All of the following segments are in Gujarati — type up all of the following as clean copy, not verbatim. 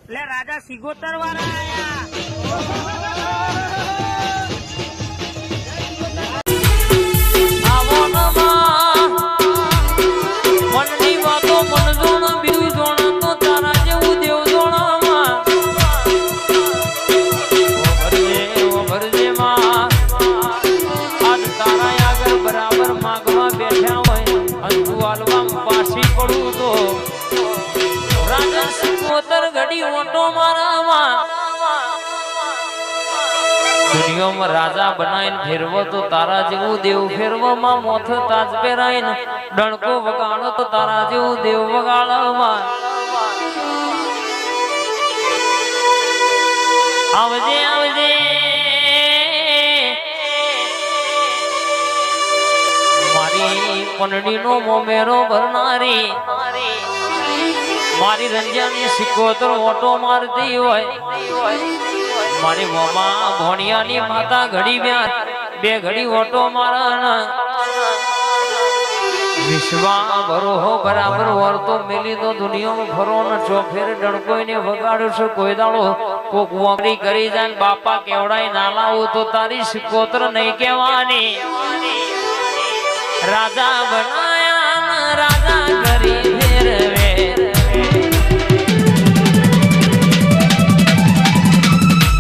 એટલે રાજા સિગોતર વાળા આયા. મનની વાતો મન જોણ બીજું જોણ તો તારા જેવું દેવ જોણામાં ભરજે માં આજ તારા આગળ બરાબર માગવા બેઠા હોય અંધુ આલવામાં પાછી પડું તો રાજા સિગોતર ઘડી ઓટો મારામાં દુનિયામાં રાજા બનાવીને ફેરવો તો તારા જેવું દેવ ફેરવામાં મોથ તાજ પહેરાઈને ડણકો વગાડો તો તારા જેવું દેવ વગાડવામાં આવજે આવજે મારી પંડડીનો મોમેરો ભરનારી મારી રંજાની સિકોતર ઓટો મારતી હોય મારી મોમા ભોણિયાની માતા ઘડી બે ઘડી ઓટો મારા વિશ્વા ભરો બરાબર વર તો મેલી તો દુનિયામાં ફરો ને ચોફેર ડણકોઈને વગાડો છો કોઈ દાડો કોક વોકરી કરી જાય બાપા કેવડાય નાલાઓ તો તારી સિકોતર નહીં કહેવાની રાજા બનાયા રાજા કરી ફેરવે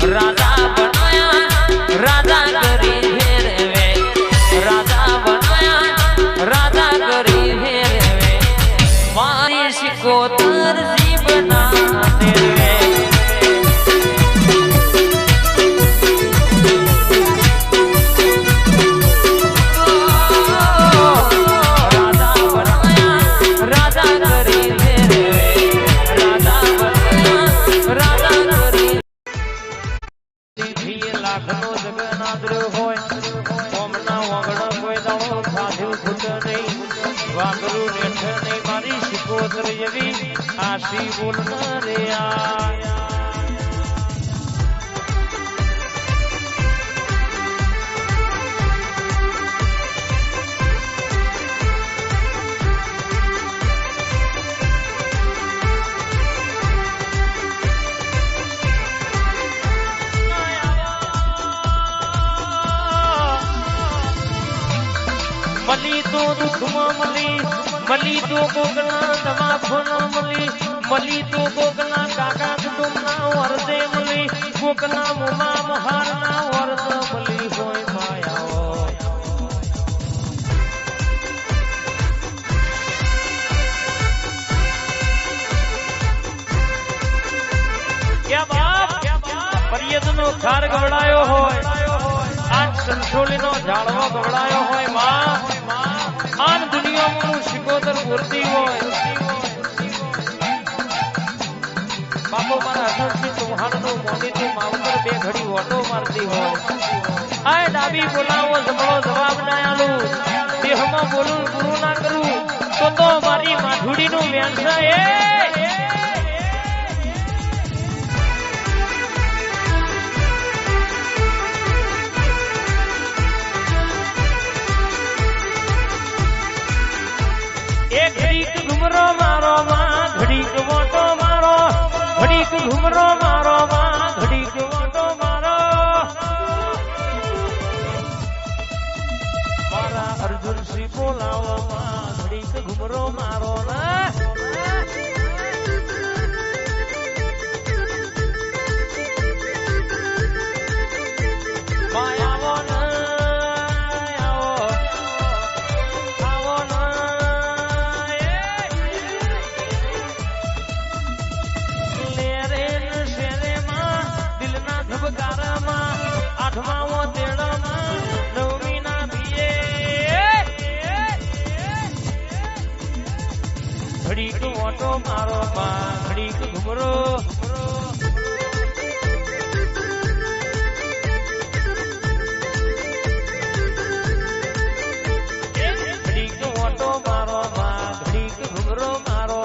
રાજા બનાયા રાજા કરી ફેરવે રાજા બનાયા રાજા કરી ફેરવે મારી સિકોતર જીવના ફેરવે મારી સિકોતર જેવી આશી બોલનાર મલી તો દુઃખમાં મલી તો ગોગલા દવાખોના મલી તો ગોગલા કાકા કુટુંબના વરદે મલી ગોગલા મોમા મહારના વરદ મલી હોય માયાઓ ક્યાં બાપ પરિયદનો ખાર ગવડાયો હોય આજ સંસોલીનો ઝાડવો ગવડાયો હોય માં આન દુનિયામાં સિકોતર મૂર્તિ હોય બાપો મારા અશોકસિંહ ચૌહાણનો મોનીથી માવતર બે ઘડી ઓટો મારતી હોય આય ડાબી બોલાવો જમણો જવાબ ના આલું દેહમાં બોલું ગુરુ ના કરું તો મારી માધુડીનું વ્યાંસા ઘુમરો મારો માં ઘડીક ઓટો મારો ઘડીક ઘુમરો મારો માં ઘડીક ઓટો મારો મારા અર્જુન શ્રી બોલાવો માં ઘડીક ઘુમરો મારો ના માયાવો ના ઘડીક ઓટો મારો માં ઘડીક ઘુમરો ઘડીક ઓટો મારો માં ઘડીક ઘુમરો મારો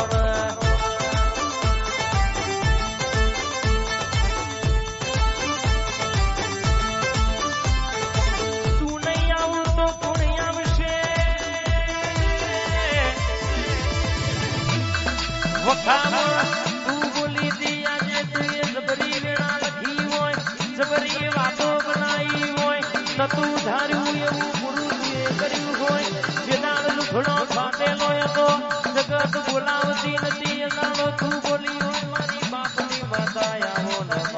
તું નહીં આવું તો કોણ આવશે વખામાં તું બોલી દી આજે નતું ધાર્યું એવું ગુરુજીએ કર્યું હોય જેના લુખડો ફાટેલો હતો જગત બોલાવતી નથી એનાનો તું બોલી હોય મારી બાપની માતા આવો ન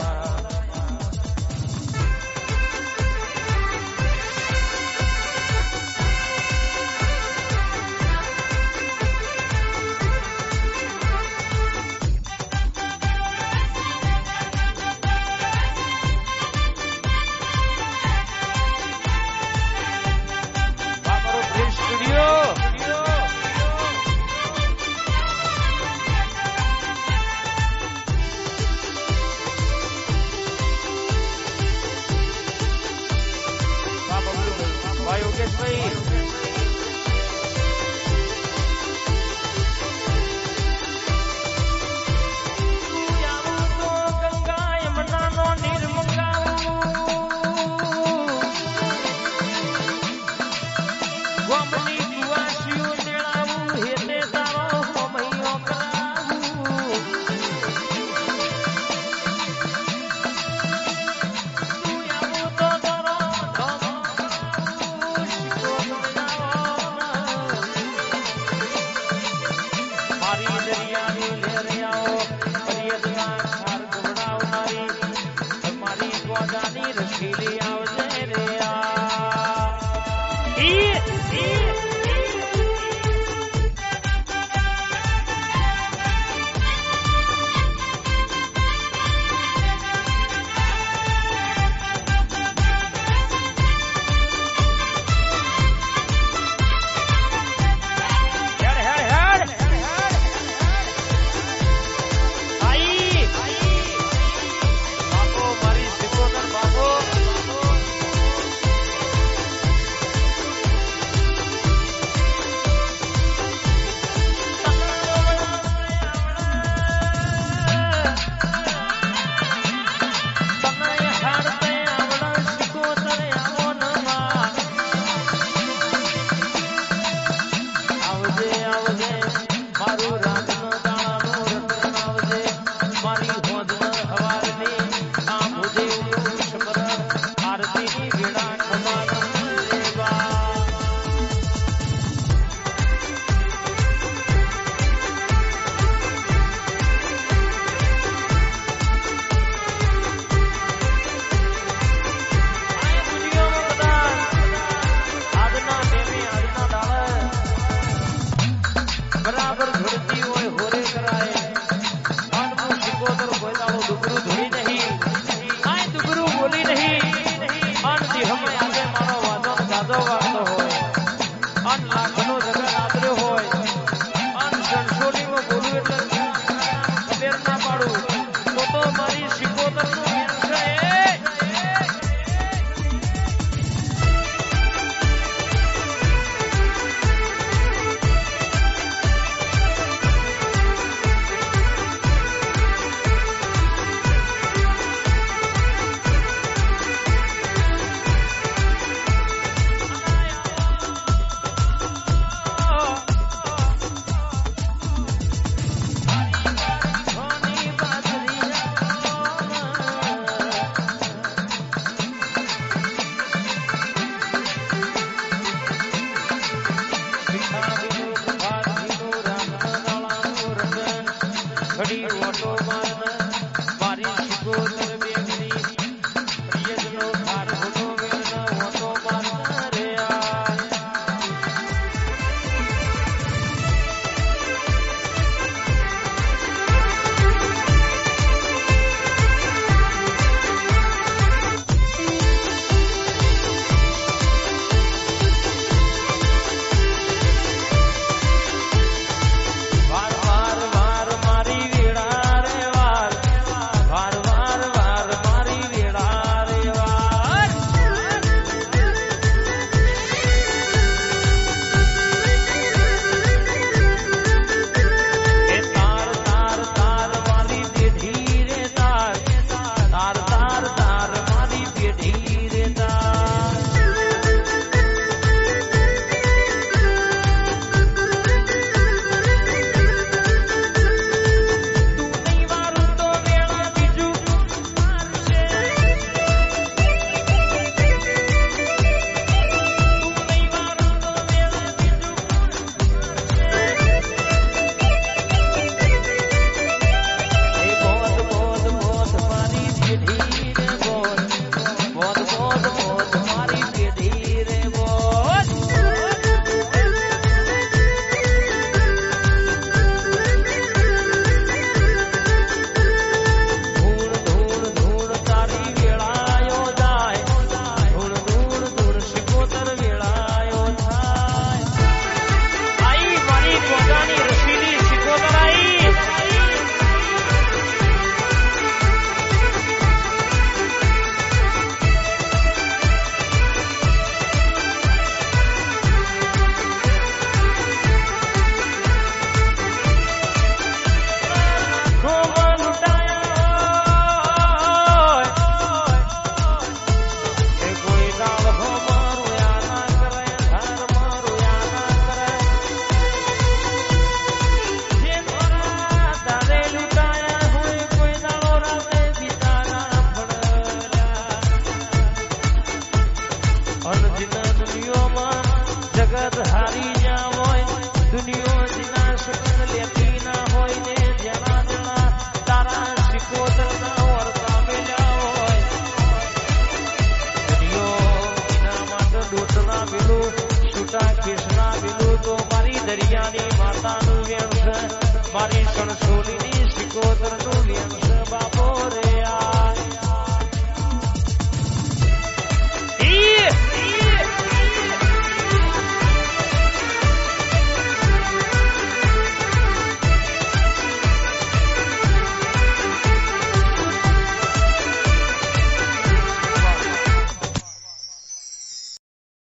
મારી સણસોલીની સિકોતરનું વ્યંસ બાપો રે આ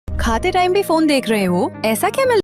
खाते टाइम भी फोन देख रहे हो, ऐसा क्या मिल